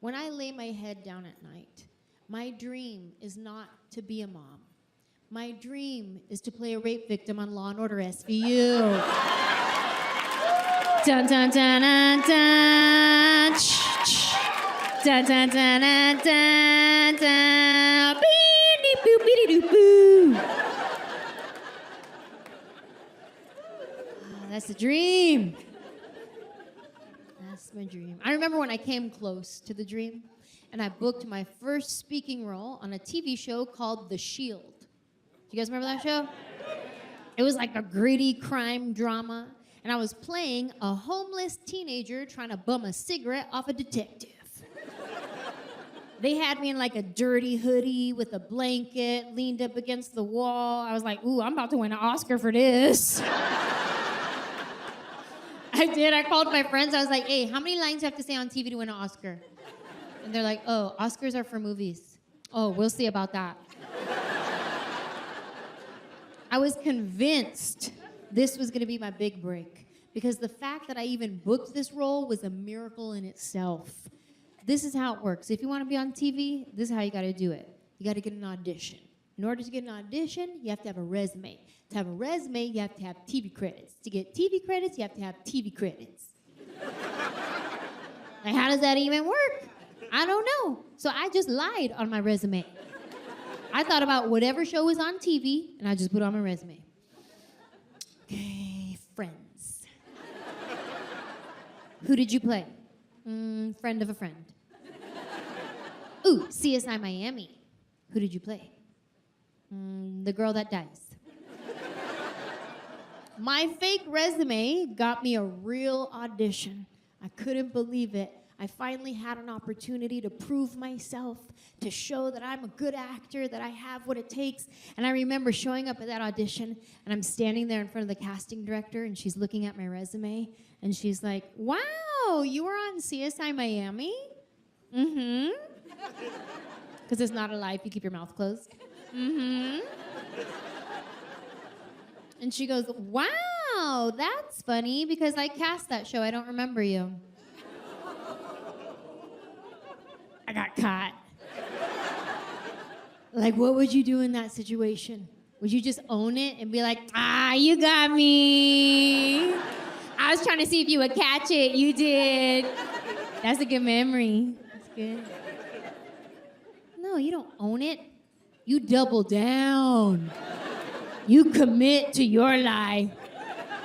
When I lay my head down at night, my dream is not to be a mom. My dream is to play a rape victim on Law & Order SVU. Dun dun dun dun dun. Dun dun dun dun dun dun. Beep boop beep doo boo. That's the dream. That's my dream. I remember when I came close to the dream, and I booked my first speaking role on a TV show called The Shield. Do you guys remember that show? It was like a gritty crime drama, and I was playing a homeless teenager trying to bum a cigarette off a detective. They had me in like a dirty hoodie with a blanket, leaned up against the wall. I was like, ooh, I'm about to win an Oscar for this. I did. I called my friends. I was like, hey, how many lines do you have to say on TV to win an Oscar? And they're like, oh, Oscars are for movies. Oh, we'll see about that. I was convinced this was going to be my big break because the fact that I even booked this role was a miracle in itself. This is how it works. If you want to be on TV, this is how you got to do it. You got to get an audition. In order to get an audition, you have to have a resume. To have a resume, you have to have TV credits. To get TV credits, you have to have TV credits. Like, how does that even work? I don't know. So I just lied on my resume. I thought about whatever show was on TV, and I just put it on my resume. Okay, Friends. Who did you play? Friend of a friend. Ooh, CSI Miami. Who did you play? The girl that dies. My fake resume got me a real audition. I couldn't believe it. I finally had an opportunity to prove myself, to show that I'm a good actor, that I have what it takes. And I remember showing up at that audition, and I'm standing there in front of the casting director, and she's looking at my resume, and she's like, wow, you were on CSI Miami? Mm-hmm. Because it's not a lie if you keep your mouth closed. Mm-hmm. And she goes, wow, that's funny, because I cast that show. I don't remember you. I got caught. Like, what would you do in that situation? Would you just own it and be like, you got me. I was trying to see if you would catch it. You did. That's a good memory. That's good. No, you don't own it. You double down. You commit to your lie.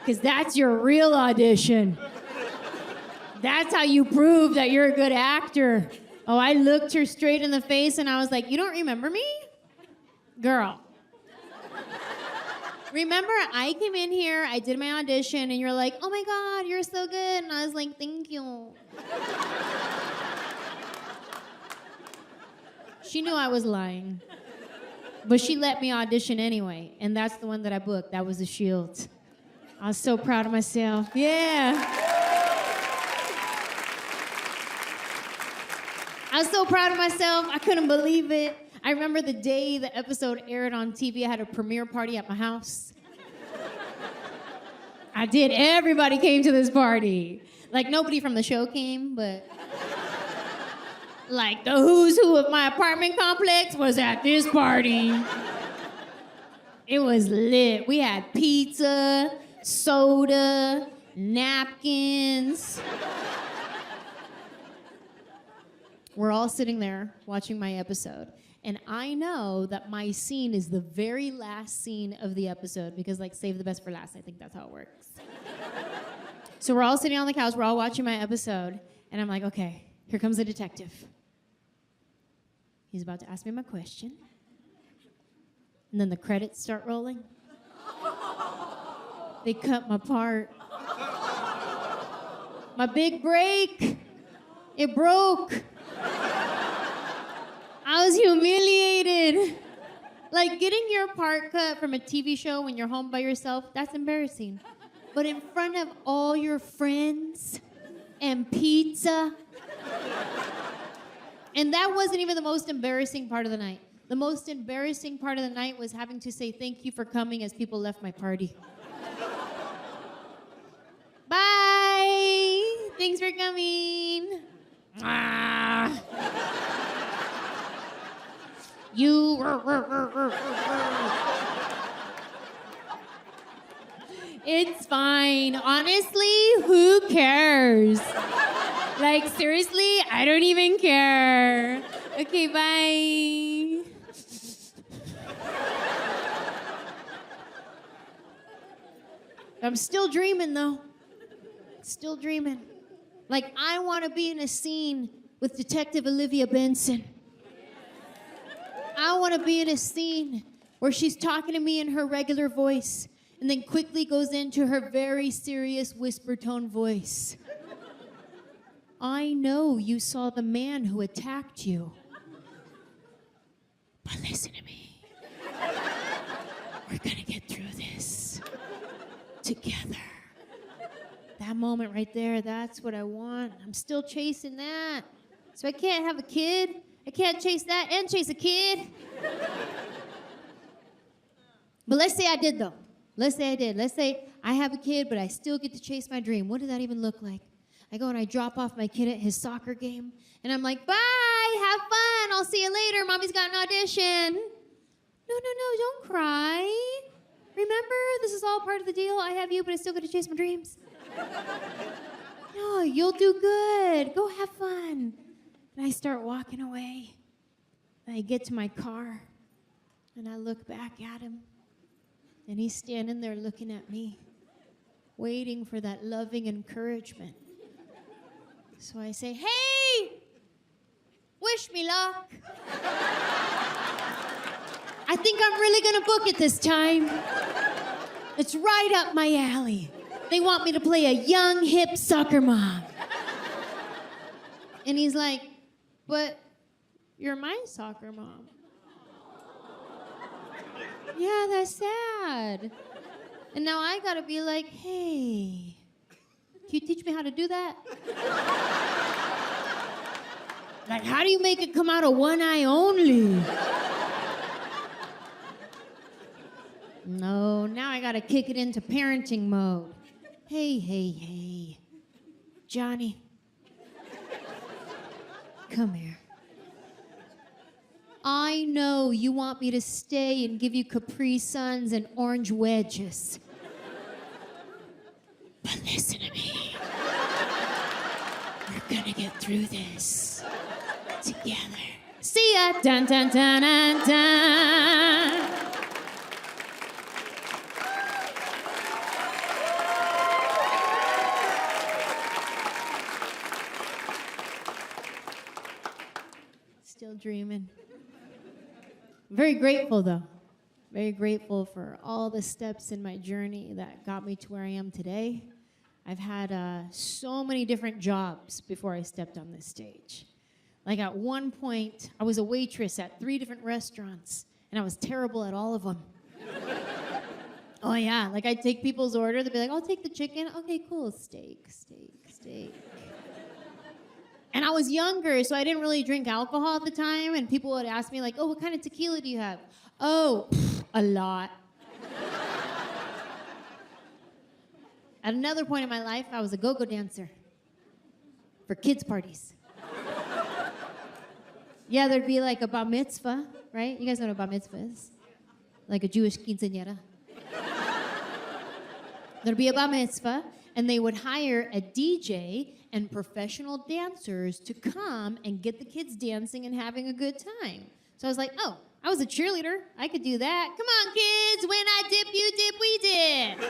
Because that's your real audition. That's how you prove that you're a good actor. Oh, I looked her straight in the face and I was like, you don't remember me? Girl. Remember, I came in here, I did my audition, and you're like, oh my God, you're so good. And I was like, thank you. She knew I was lying. But she let me audition anyway, and that's the one that I booked. That was The Shield. I was so proud of myself. Yeah. I was so proud of myself. I couldn't believe it. I remember the day the episode aired on TV, I had a premiere party at my house. I did. Everybody came to this party. Like, nobody from the show came, but like the who's who of my apartment complex was at this party. It was lit. We had pizza, soda, napkins. We're all sitting there watching my episode. And I know that my scene is the very last scene of the episode because, like, save the best for last. I think that's how it works. So we're all sitting on the couch. We're all watching my episode. And I'm like, okay, here comes the detective. He's about to ask me my question. And then the credits start rolling. They cut my part. My big break. It broke. I was humiliated. Like, getting your part cut from a TV show when you're home by yourself, that's embarrassing. But in front of all your friends and pizza. And that wasn't even the most embarrassing part of the night. The most embarrassing part of the night was having to say thank you for coming as people left my party. Bye. Thanks for coming. You. It's fine. Honestly, who cares? Like, seriously, I don't even care. Okay, bye. I'm still dreaming, though. Still dreaming. Like, I want to be in a scene with Detective Olivia Benson. I want to be in a scene where she's talking to me in her regular voice and then quickly goes into her very serious whisper tone voice. I know you saw the man who attacked you. But listen to me. We're gonna get through this together. That moment right there, that's what I want. I'm still chasing that. So I can't have a kid. I can't chase that and chase a kid. But let's say I did, though. Let's say I did. Let's say I have a kid, but I still get to chase my dream. What does that even look like? I go and I drop off my kid at his soccer game, and I'm like, bye, have fun, I'll see you later, mommy's got an audition. No, don't cry. Remember, this is all part of the deal. I have you, but I still get to chase my dreams. No, you'll do good. Go have fun. And I start walking away. And I get to my car, and I look back at him, and he's standing there looking at me, waiting for that loving encouragement. So I say, hey, wish me luck. I think I'm really gonna book it this time. It's right up my alley. They want me to play a young, hip soccer mom. And he's like, but you're my soccer mom. Yeah, that's sad. And now I gotta be like, hey, can you teach me how to do that? Like, how do you make it come out of one eye only? No, now I gotta kick it into parenting mode. Hey. Johnny. Come here. I know you want me to stay and give you Capri Suns and orange wedges. But listen to me. We're gonna get through this together. See ya. Dun dun dun dun dun. Still dreaming. Very grateful, though. Very grateful for all the steps in my journey that got me to where I am today. I've had so many different jobs before I stepped on this stage. Like at one point, I was a waitress at 3 different restaurants, and I was terrible at all of them. Oh yeah, like I'd take people's order, they'd be like, I'll take the chicken. Okay, cool, steak. And I was younger, so I didn't really drink alcohol at the time, and people would ask me like, oh, what kind of tequila do you have? Oh, a lot. At another point in my life, I was a go-go dancer for kids' parties. Yeah, there'd be like a bar mitzvah, right? You guys know what a bar mitzvah is? Like a Jewish quinceañera. There'd be a bar mitzvah, and they would hire a DJ and professional dancers to come and get the kids dancing and having a good time. So I was like, oh, I was a cheerleader. I could do that. Come on, kids. When I dip, you dip, we dip.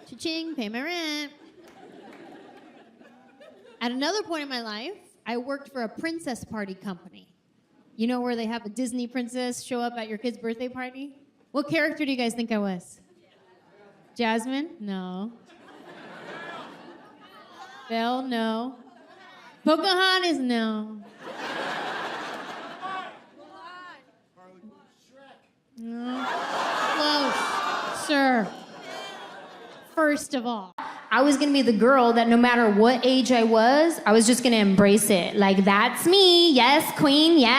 Cha-ching, pay my rent. At another point in my life, I worked for a princess party company. You know where they have a Disney princess show up at your kid's birthday party? What character do you guys think I was? Jasmine? No. Belle? No. Pocahontas? No. No. Close, sir. First of all, I was gonna be the girl that no matter what age I was just gonna embrace it. Like, that's me. Yes, queen, yes.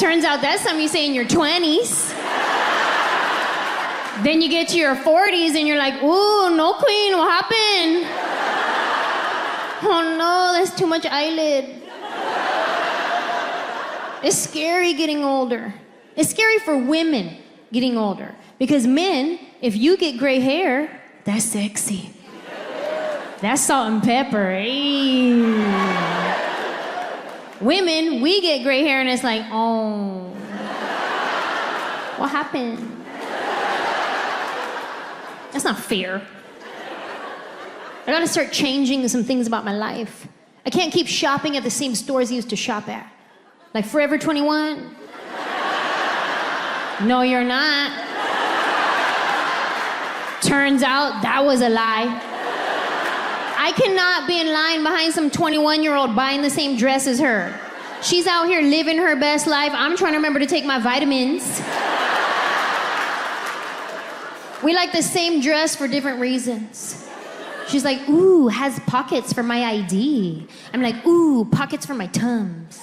Turns out that's something you say in your 20s. Then you get to your 40s and you're like, ooh, no queen, what happened? Oh no, that's too much eyelid. It's scary getting older. It's scary for women getting older. Because men, if you get gray hair, that's sexy. That's salt and pepper. Hey. Women, we get gray hair and it's like, oh, what happened? That's not fair. I gotta start changing some things about my life. I can't keep shopping at the same stores I used to shop at. Like Forever 21? No, you're not. Turns out that was a lie. I cannot be in line behind some 21-year-old buying the same dress as her. She's out here living her best life. I'm trying to remember to take my vitamins. We like the same dress for different reasons. She's like, ooh, has pockets for my ID. I'm like, ooh, pockets for my Tums.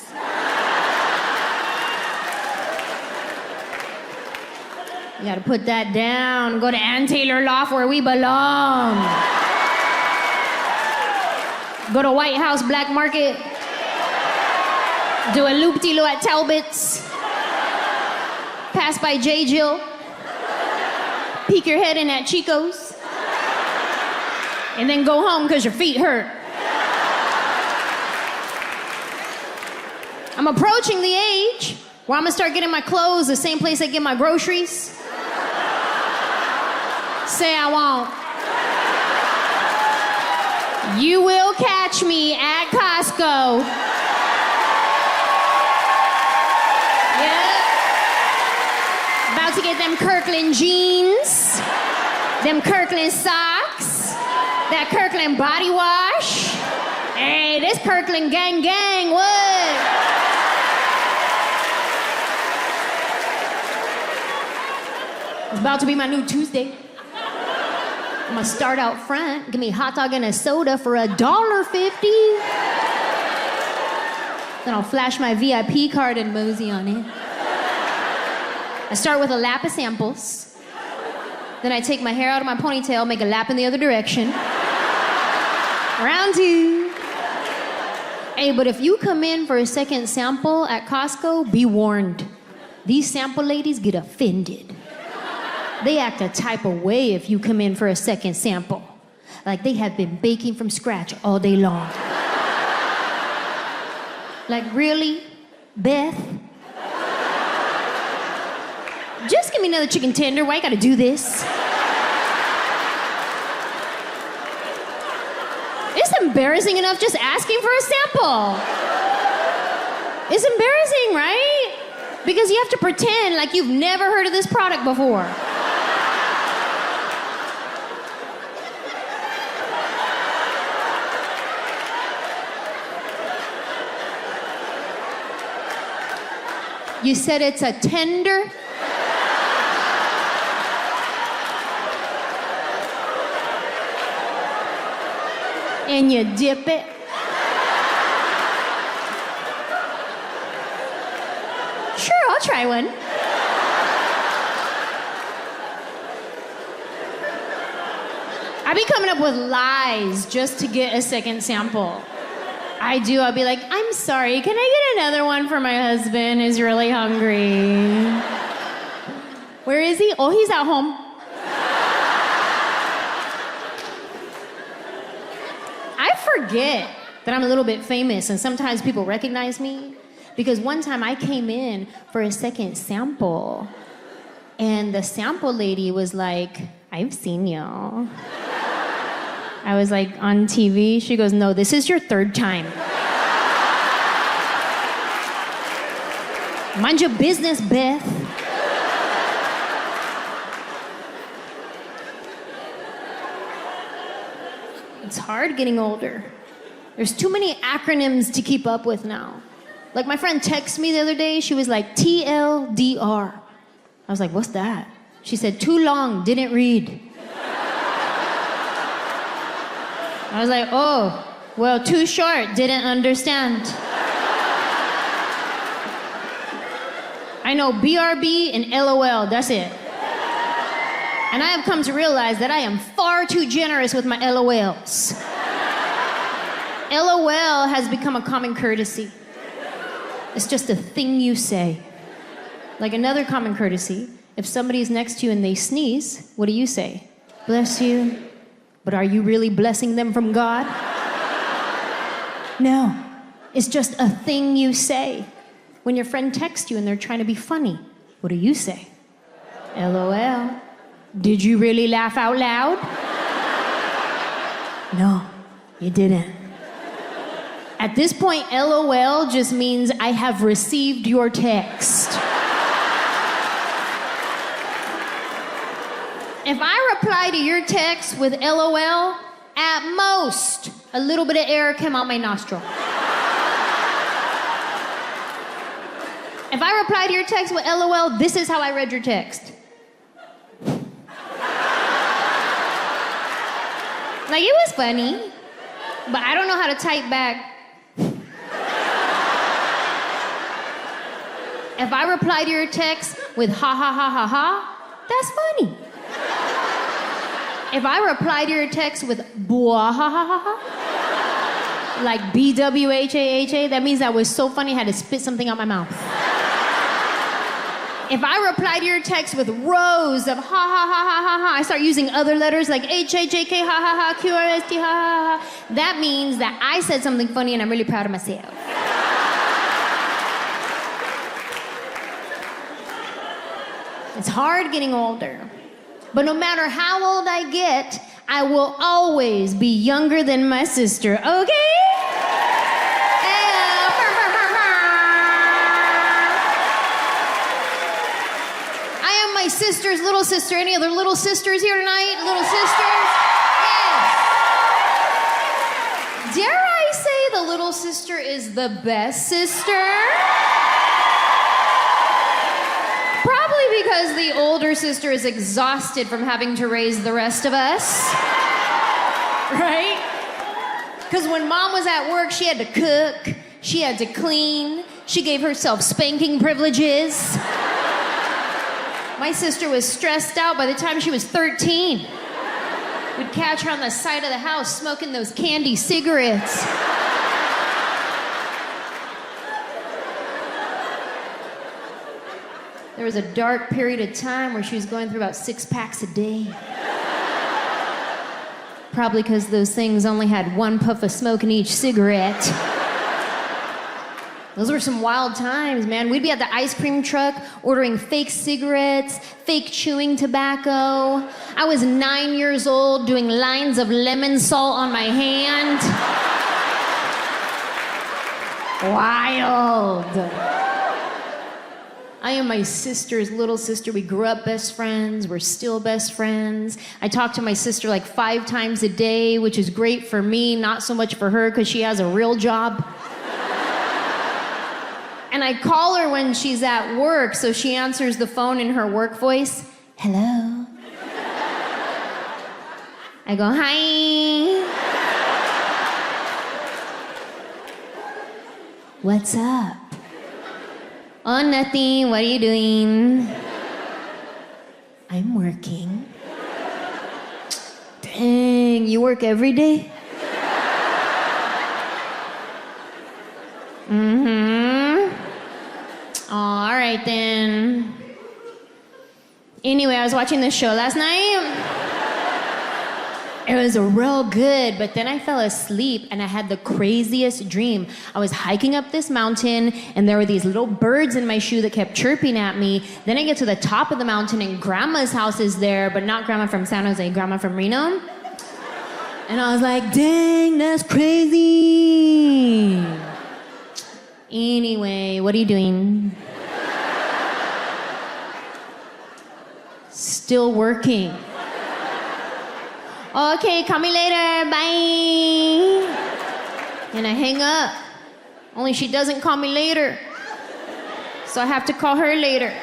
You gotta put that down. Go to Ann Taylor Loft where we belong. Go to White House Black Market. Do a loop-de-loo at Talbot's. Pass by J. Jill. Peek your head in at Chico's. And then go home because your feet hurt. I'm approaching the age where I'm gonna start getting my clothes the same place I get my groceries. Say I won't. You will catch me at Costco. Yep. About to get them Kirkland jeans, them Kirkland socks, that Kirkland body wash. Hey, this Kirkland gang, what? It's about to be my new Tuesday. I'm gonna start out front, give me a hot dog and a soda for $1.50. Then I'll flash my VIP card and mosey on it. I start with a lap of samples. Then I take my hair out of my ponytail, make a lap in the other direction. Round two. Hey, but if you come in for a second sample at Costco, be warned. These sample ladies get offended. They act a type of way if you come in for a second sample. Like they have been baking from scratch all day long. Like, really? Beth? Just give me another chicken tender. Why you gotta do this? It's embarrassing enough just asking for a sample. It's embarrassing, right? Because you have to pretend like you've never heard of this product before. You said it's a tender? And you dip it? Sure, I'll try one. I be coming up with lies just to get a second sample. I do. I'll be like, I'm sorry, can I get another one for my husband who's really hungry? Where is he? Oh, he's at home. I forget that I'm a little bit famous and sometimes people recognize me because one time I came in for a second sample and the sample lady was like, I've seen y'all. I was like, on TV? She goes, no, this is your third time. Mind your business, Beth. It's hard getting older. There's too many acronyms to keep up with now. Like my friend texted me the other day, she was like, TLDR. I was like, what's that? She said, too long, didn't read. I was like, oh, well, too short, didn't understand. I know BRB and LOL, that's it. And I have come to realize that I am far too generous with my LOLs. LOL has become a common courtesy. It's just a thing you say. Like another common courtesy, if somebody's next to you and they sneeze, what do you say? Bless you. But are you really blessing them from God? No. It's just a thing you say. When your friend texts you and they're trying to be funny, what do you say? LOL. Did you really laugh out loud? No, you didn't. At this point, LOL just means I have received your text. If I reply to your text with LOL, at most, a little bit of air came out my nostril. If I reply to your text with LOL, this is how I read your text. Like, it was funny, but I don't know how to type back. If I reply to your text with ha ha ha ha ha, that's funny. If I reply to your text with bwah ha ha ha ha, like BWHAHA, that means that was so funny I had to spit something out my mouth. If I reply to your text with rows of ha ha ha ha ha ha, I start using other letters like HAJK ha ha ha, QRST ha ha ha, that means that I said something funny and I'm really proud of myself. It's hard getting older. But no matter how old I get, I will always be younger than my sister, okay? I am my sister's little sister. Any other little sisters here tonight? Little sisters? Yes. Dare I say the little sister is the best sister? Probably because the older sister is exhausted from having to raise the rest of us. Right? Because when mom was at work, she had to cook, she had to clean, she gave herself spanking privileges. My sister was stressed out by the time she was 13. We'd catch her on the side of the house smoking those candy cigarettes. There was a dark period of time where she was going through about 6 packs a day. Probably because those things only had 1 puff of smoke in each cigarette. Those were some wild times, man. We'd be at the ice cream truck ordering fake cigarettes, fake chewing tobacco. I was 9 years old doing lines of lemon salt on my hand. Wild. I am my sister's little sister. We grew up best friends. We're still best friends. I talk to my sister like 5 times a day, which is great for me, not so much for her because she has a real job. And I call her when she's at work, so she answers the phone in her work voice. Hello. I go, hi. What's up? Oh, nothing. What are you doing? I'm working. Dang, you work every day? All right, then. Anyway, I was watching this show last night. It was real good, but then I fell asleep and I had the craziest dream. I was hiking up this mountain and there were these little birds in my shoe that kept chirping at me. Then I get to the top of the mountain and grandma's house is there, but not grandma from San Jose, grandma from Reno. And I was like, dang, that's crazy. Anyway, what are you doing? Still working. Okay, call me later, bye. And I hang up. Only she doesn't call me later. So I have to call her later.